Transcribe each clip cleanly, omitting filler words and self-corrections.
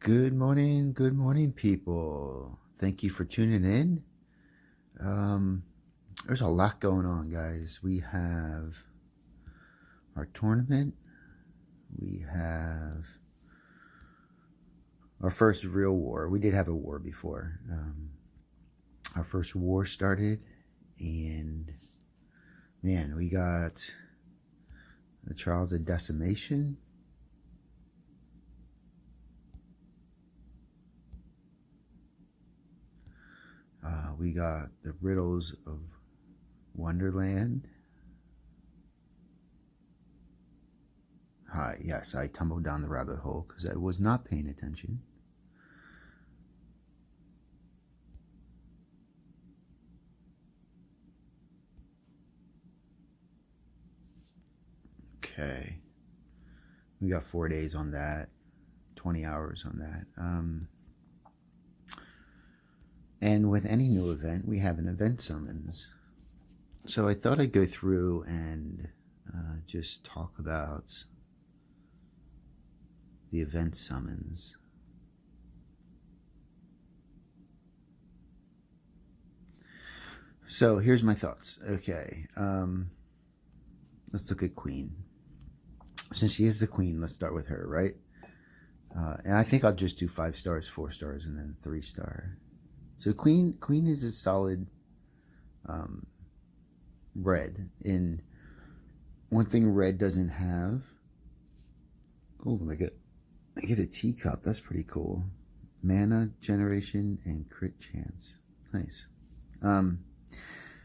Good morning, people. Thank you for tuning in. Um, there's a lot going on, guys. We have our tournament. We have our first real war. We did have a war before. Our first war started, and man, we got the Trials of Decimation. We got the Riddles of Wonderland. Hi, yes, I tumbled down the rabbit hole because I was not paying attention. Okay. We got 4 days on that, 20 hours on that. And with any new event, we have an event summons. So I thought I'd go through and just talk about the event summons. So here's my thoughts. Okay, let's look at Queen. Since she is the queen, let's start with her, right? And I think I'll just do 5 stars, 4 stars, and then 3 star. So Queen is a solid red. And one thing red doesn't have. Oh, I get a teacup. That's pretty cool. Mana generation and crit chance. Nice.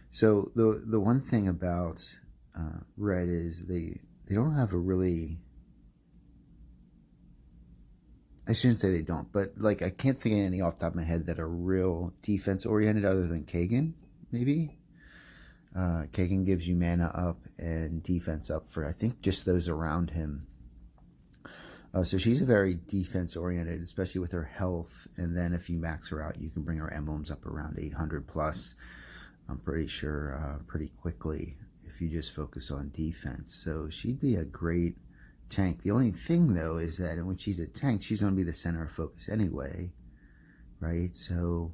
So the one thing about red is they don't have a really. I shouldn't say they don't, but like I can't think of any off the top of my head that are real defense oriented other than Kagan, maybe. Kagan gives you mana up and defense up for I think just those around him. So she's a very defense oriented, especially with her health. And then if you max her out, you can bring her emblems up around 800 plus. I'm pretty sure pretty quickly if you just focus on defense. So she'd be a great tank. The only thing though is that when she's a tank, she's going to be the center of focus anyway, right? So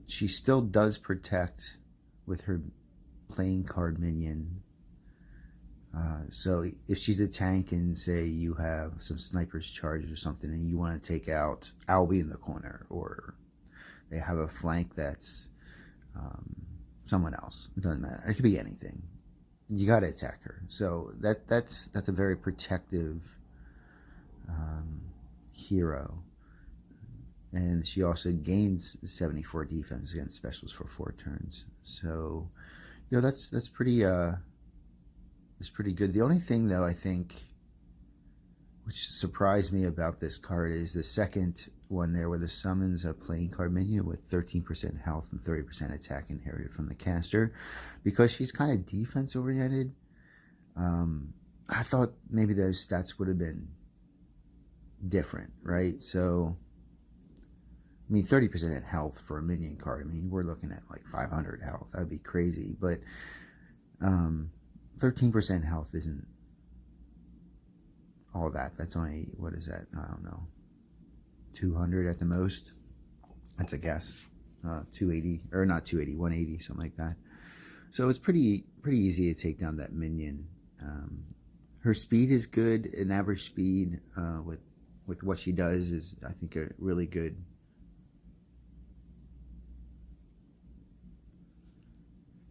she still does protect with her playing card minion. So if she's a tank and say you have some snipers charged or something and you want to take out Albie in the corner, or they have a flank that's someone else, it doesn't matter, it could be anything, you got to attack her. So that's a very protective hero. And she also gains 74 defense against specials for 4 turns. So that's pretty good. The only thing though I think which surprised me about this card is the second one there where the summons a playing card minion with 13% health and 30% attack inherited from the caster. Because she's kind of defense oriented, I thought maybe those stats would have been different, right? So I mean 30% health for a minion card, I mean we're looking at like 500 health, that would be crazy. But 13% health isn't all that. That's only, what is that? I don't know, 200 at the most. That's a guess. 280, or not 280, 180, something like that. So it's pretty easy to take down that minion. Her speed is good. An average speed with what she does is, I think, a really good.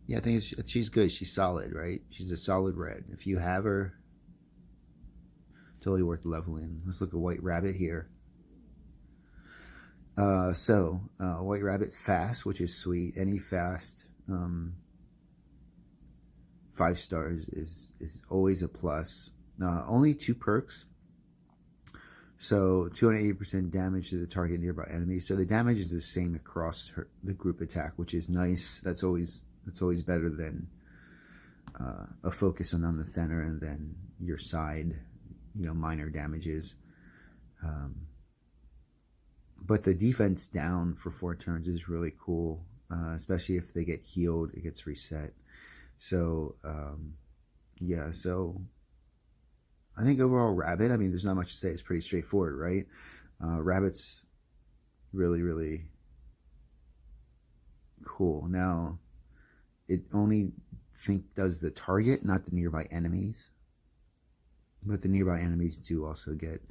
Yeah, I think she's good. She's solid, right? She's a solid red. If you have her, totally worth leveling. Let's look at White Rabbit here. White Rabbit's fast, which is sweet. Any fast 5 stars is always a plus. Only 2 perks. So 280% damage to the target nearby enemy. So the damage is the same across the group attack, which is nice. That's always better than a focus on the center and then your side, minor damages. But the defense down for 4 turns is really cool, especially if they get healed, it gets reset. So yeah, so I think overall Rabbit, I mean, there's not much to say. It's pretty straightforward, right? Rabbit's really, really cool. Now, it only does the target, not the nearby enemies. But the nearby enemies do also get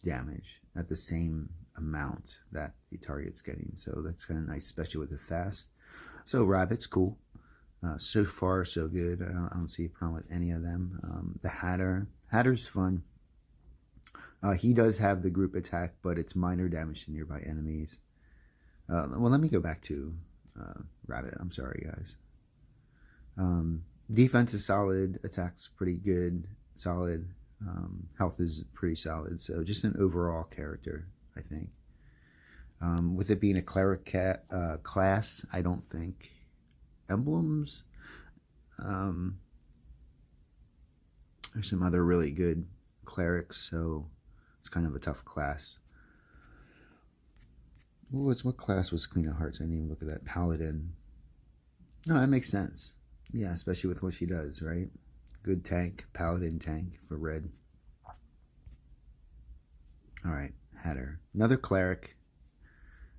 damage at the same amount that the target's getting. So that's kind of nice, especially with the fast. So Rabbit's cool. So far, so good. I don't see a problem with any of them. The Hatter's fun. He does have the group attack, but it's minor damage to nearby enemies. Well, let me go back to Rabbit. I'm sorry, guys. Defense is solid. Attack's pretty good. Solid. Health is pretty solid. So just an overall character, I think. With it being a cleric class, I don't think emblems. There's some other really good clerics, so it's kind of a tough class. What class was Queen of Hearts? I didn't even look at that. Paladin. No, that makes sense. Yeah, especially with what she does, right? Good tank, Paladin tank for red. All right, Hatter. Another cleric.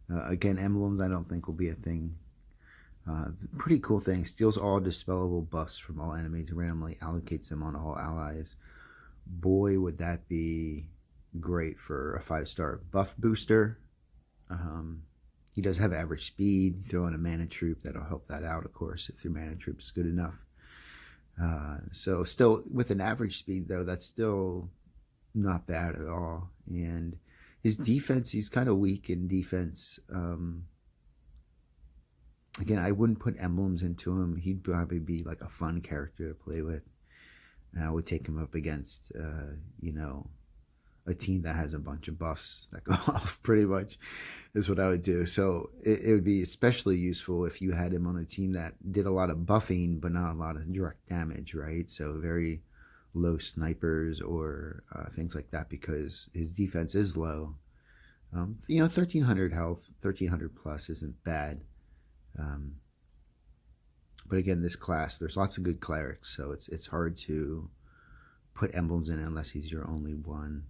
Again, emblems I don't think will be a thing. Pretty cool thing. Steals all dispellable buffs from all enemies. Randomly allocates them on all allies. Boy, would that be great for a 5-star buff booster. He does have average speed. Throw in a mana troop. That'll help that out, of course, if your mana troop's good enough. So still, with an average speed, though, that's still not bad at all. And his defense, he's kind of weak in defense. Again, I wouldn't put emblems into him. He'd probably be like a fun character to play with. I would take him up against, you know, a team that has a bunch of buffs that go off, pretty much, is what I would do. So it would be especially useful if you had him on a team that did a lot of buffing, but not a lot of direct damage, right? So very low snipers or things like that, because his defense is low. You know, 1300 health, 1300 plus isn't bad. But again, this class, there's lots of good clerics, so it's hard to put emblems in unless he's your only one.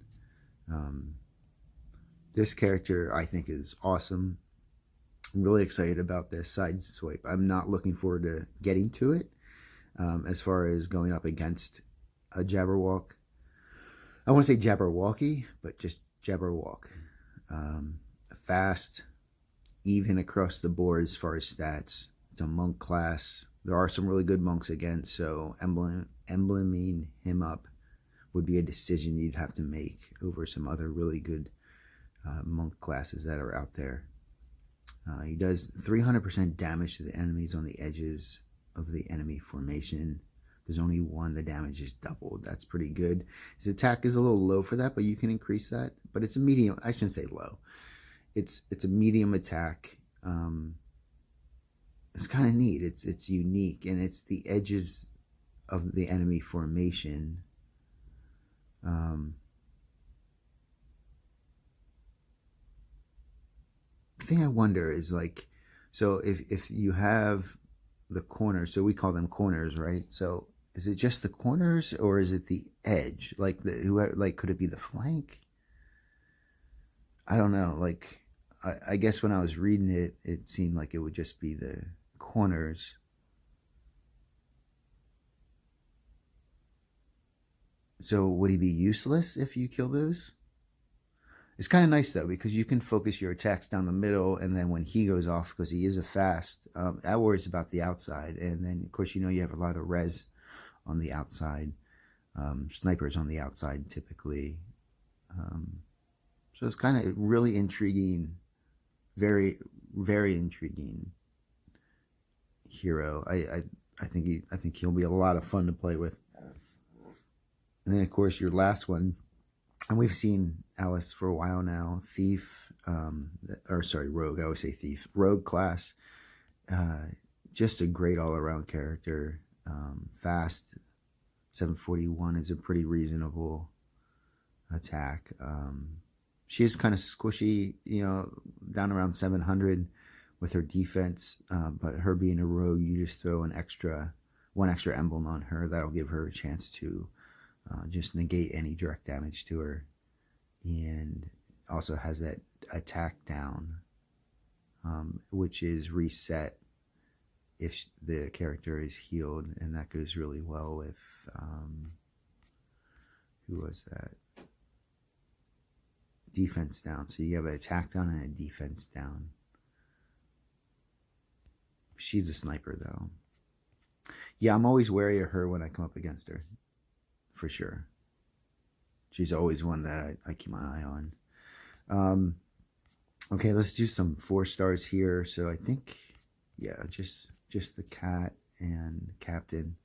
This character I think is awesome. I'm really excited about this side swipe. I'm not looking forward to getting to it as far as going up against a Jabberwock. I want to say Jabberwocky, but just Jabberwock. Fast, even across the board as far as stats. It's a monk class. There are some really good monks again, so embleming him up would be a decision you'd have to make over some other really good monk classes that are out there. He does 300% damage to the enemies on the edges of the enemy formation. There's only one, the damage is doubled. That's pretty good. His attack is a little low for that, but you can increase that. But it's a medium, I shouldn't say low. It's a medium attack. It's kind of neat. It's unique, and it's the edges of the enemy formation. The thing I wonder is, like, so if you have the corners, so we call them corners, right? So is it just the corners, or is it the edge? Like could it be the flank? I don't know. Like, I guess when I was reading it, it seemed like it would just be the corners. So would he be useless if you kill those? It's kind of nice, though, because you can focus your attacks down the middle, and then when he goes off, because he is a fast, that worries about the outside. And then, of course, you know you have a lot of res on the outside. Snipers on the outside, typically. So it's kind of really intriguing. Very, very intriguing hero. I think he'll be a lot of fun to play with. And then, of course, your last one, and we've seen Alice for a while now, Thief, Rogue. I always say Thief. Rogue class. Just a great all-around character. Fast. 741 is a pretty reasonable attack. She is kind of squishy, you know, down around 700 with her defense. But her being a rogue, you just throw an extra one extra emblem on her. That'll give her a chance to just negate any direct damage to her. And also has that attack down, which is reset if the character is healed. And that goes really well with, who was that? Defense down. So you have an attack down and a defense down. She's a sniper though. Yeah, I'm always wary of her when I come up against her, for sure. She's always one that I keep my eye on. Okay, let's do some 4 stars here. So I think, yeah, just the cat and captain.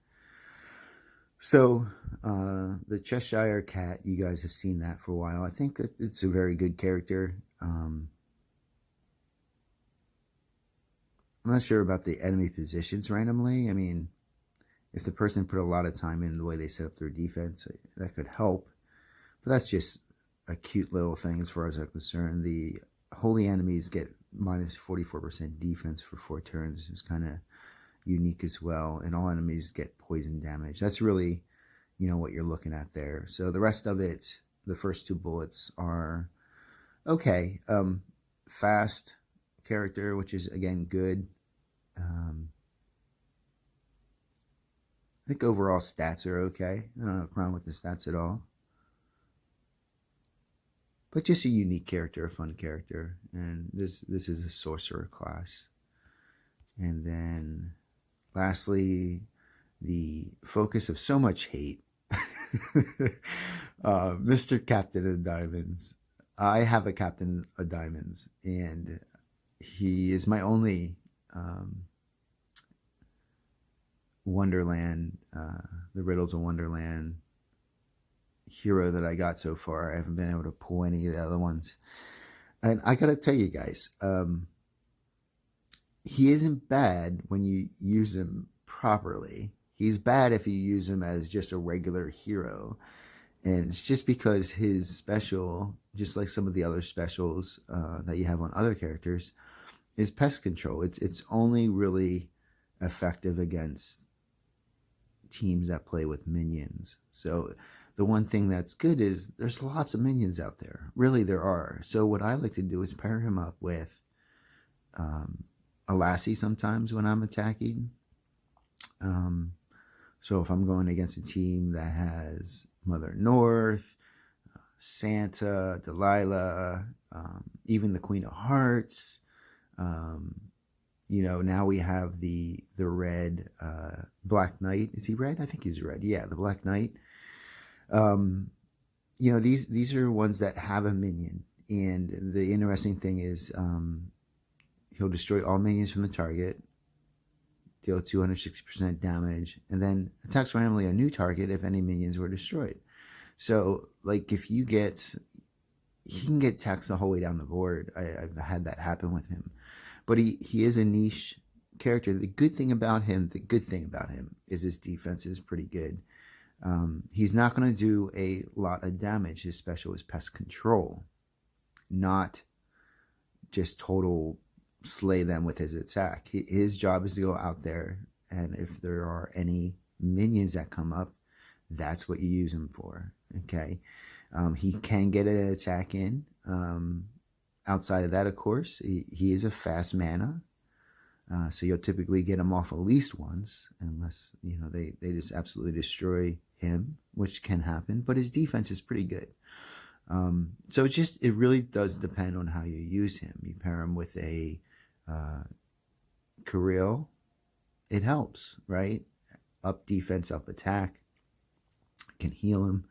So the Cheshire Cat, you guys have seen that for a while. I think that it's a very good character. I'm not sure about the enemy positions randomly. I mean, if the person put a lot of time in the way they set up their defense, that could help. But that's just a cute little thing as far as I'm concerned. The holy enemies get minus 44% defense for 4 turns. It's kind of unique as well. And all enemies get poison damage. That's really, you know, what you're looking at there. So the rest of it, the first 2 bullets are okay. Fast character, which is, again, good. I think overall stats are okay. I don't have a problem with the stats at all. But just a unique character, a fun character. And this is a sorcerer class. And then lastly, the focus of so much hate. Mr. Captain of Diamonds. I have a Captain of Diamonds. And he is my only Wonderland, the Riddles of Wonderland hero that I got so far. I haven't been able to pull any of the other ones. And I gotta tell you guys, he isn't bad when you use him properly. He's bad if you use him as just a regular hero. And it's just because his special, just like some of the other specials that you have on other characters, is pest control. It's only really effective against teams that play with minions. So the one thing that's good is there's lots of minions out there. Really, there are. So what I like to do is pair him up with a lassie sometimes when I'm attacking. So if I'm going against a team that has Mother North, Santa, Delilah, even the Queen of Hearts, you know, now we have the red Black Knight. Is he red? I think he's red. Yeah, the Black Knight. You know, these are ones that have a minion. And the interesting thing is he'll destroy all minions from the target, deal 260% damage, and then attacks randomly a new target if any minions were destroyed. So, like, if you get... he can get taxed the whole way down the board. I've had that happen with him. But he is a niche character. The good thing about him is his defense is pretty good. He's not going to do a lot of damage. His special is pest control, not just total slay them with his attack. His job is to go out there, and if there are any minions that come up, that's what you use him for. Okay. He can get an attack in. Outside of that, of course, he is a fast mana. So you'll typically get him off at least once, unless, you know, they just absolutely destroy him, which can happen. But his defense is pretty good. So it really does depend on how you use him. You pair him with a Kirill, it helps, right? Up defense, up attack, can heal him.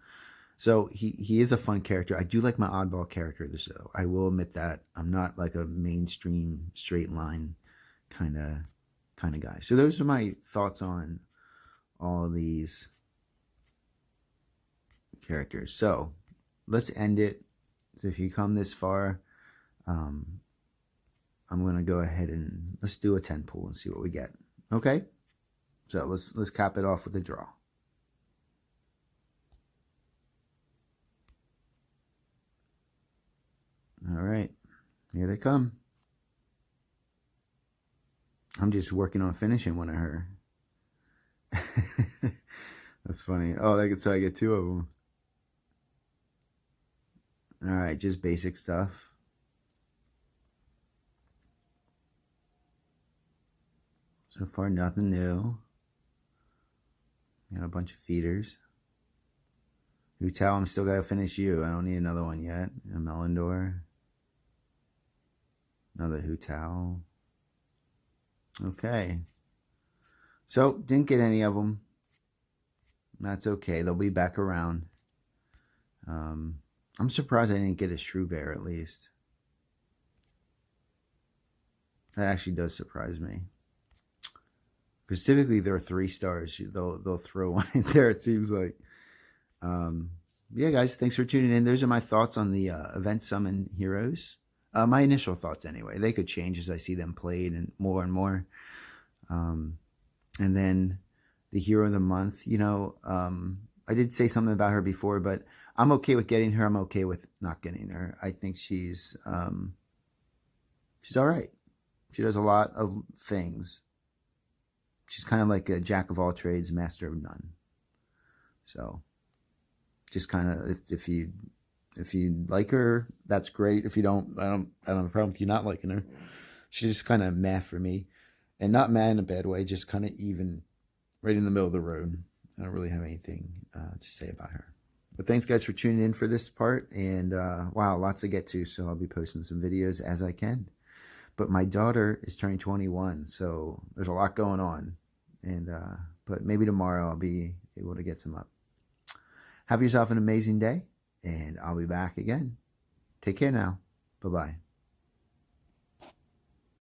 So he is a fun character. I do like my oddball character of the show. I will admit that. I'm not like a mainstream straight line kind of guy. So those are my thoughts on all of these characters. So let's end it. So if you come this far, I'm going to go ahead and let's do a 10 pool and see what we get. Okay? So let's cap it off with a draw. All right, here they come. I'm just working on finishing one of her. That's funny. Oh, so I get two of them. All right, just basic stuff. So far, nothing new. Got a bunch of feeders. Hutal, I'm still gotta finish you. I don't need another one yet. A Melendor. Another Hutal. Okay. So, didn't get any of them. That's okay. They'll be back around. I'm surprised I didn't get a Shrew Bear at least. That actually does surprise me. Because typically there are 3 stars. They'll throw one in there, it seems like. Yeah, guys, thanks for tuning in. Those are my thoughts on the event summon heroes. My initial thoughts, anyway. They could change as I see them played and more and more. And then the hero of the month, you know, I did say something about her before, but I'm okay with getting her. I'm okay with not getting her. I think she's all right. She does a lot of things. She's kind of like a jack of all trades, master of none. So just kind of, if you like her, that's great. If you don't, I don't have a problem with you not liking her. She's just kind of meh for me, and not meh in a bad way, just kind of even, right in the middle of the road. I don't really have anything to say about her. But thanks, guys, for tuning in for this part. And wow, lots to get to. So I'll be posting some videos as I can. But my daughter is turning 21, so there's a lot going on. And but maybe tomorrow I'll be able to get some up. Have yourself an amazing day, and I'll be back again. Take care now. Bye-bye.